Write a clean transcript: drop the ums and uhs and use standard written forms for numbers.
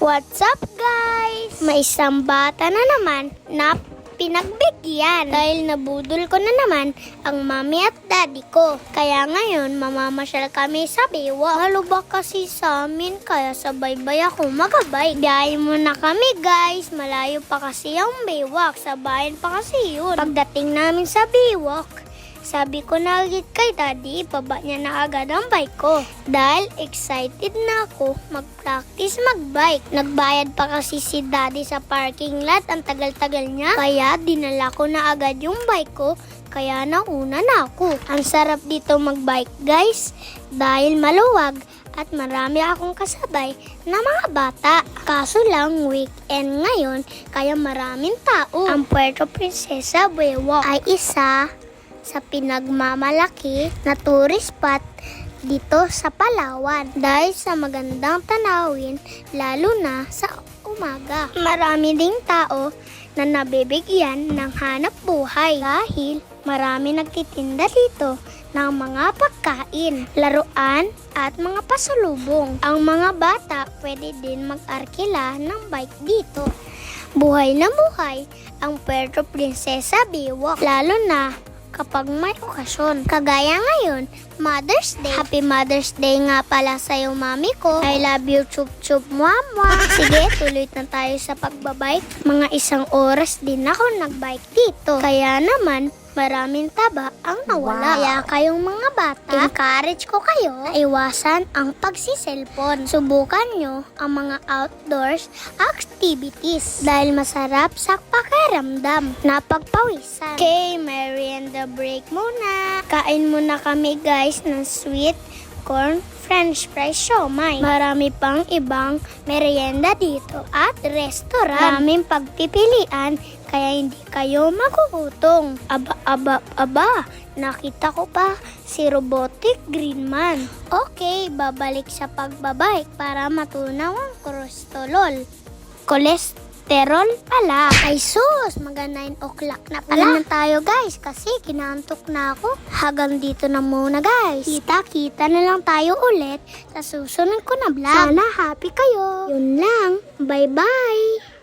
What's up guys? May isang bata na naman na pinagbigyan dahil nabudol ko na naman ang mami at daddy ko. Kaya ngayon mamamasyal kami sa Baywalk. Halubak kasi sa amin kaya sabay-bay ako magabay. Biyahe muna kami guys. Malayo pa kasi ang Baywalk. Sa bayan pa kasi yun. Pagdating namin sa Baywalk, sabi ko na agad kay daddy, ibaba niya na agad ang bike ko. Dahil excited na ako mag-practice mag-bike. Nagbayad pa kasi si daddy sa parking lot, ang tagal-tagal niya. Kaya dinala ko na agad yung bike ko, kaya nauna na ako. Ang sarap dito mag-bike guys, dahil maluwag at marami akong kasabay na mga bata. Kaso lang weekend ngayon, kaya maraming tao. Ang Puerto Princesa Baywalk ay isa sa pinagmamalaki na tourist spot dito sa Palawan dahil sa magandang tanawin lalo na sa umaga. Marami ding tao na nabibigyan ng hanap buhay dahil marami nagtitinda dito ng mga pagkain, laruan at mga pasalubong. Ang mga bata pwede din mag-arkila ng bike dito. Buhay na buhay ang Puerto Princesa Baywalk lalo na kapag may okasyon. Kagaya ngayon, Mother's Day. Happy Mother's Day nga pala sa'yo, mami ko. I love you, chup chup, mama. Sige, tuloy na tayo sa pagbabike. Mga 1 oras din ako nagbike dito. Kaya naman, maraming taba ang nawala. Kaya kayong mga bata, encourage ko kayo na iwasan ang pagsiselfon. Subukan nyo ang mga outdoors activities dahil masarap sa pakiramdam na pagpawisan. Okay, merienda break muna. Kain muna kami guys ng sweet corn french fries siomai. Marami pang ibang merienda dito at restaurant. Maraming pagpipilian kaya hindi kayo magugutom. Aba, nakita ko pa si Robotic Green Man. Okay, babalik sa pagbabike para matunaw ang kolesterol pala. Ay sus, mga 9 o'clock na pala. Alam na tayo guys kasi kinaantok na ako. Hanggang dito na muna guys. Kita na lang tayo ulit sa susunod ko na vlog. Sana happy kayo. Yun lang. Bye bye.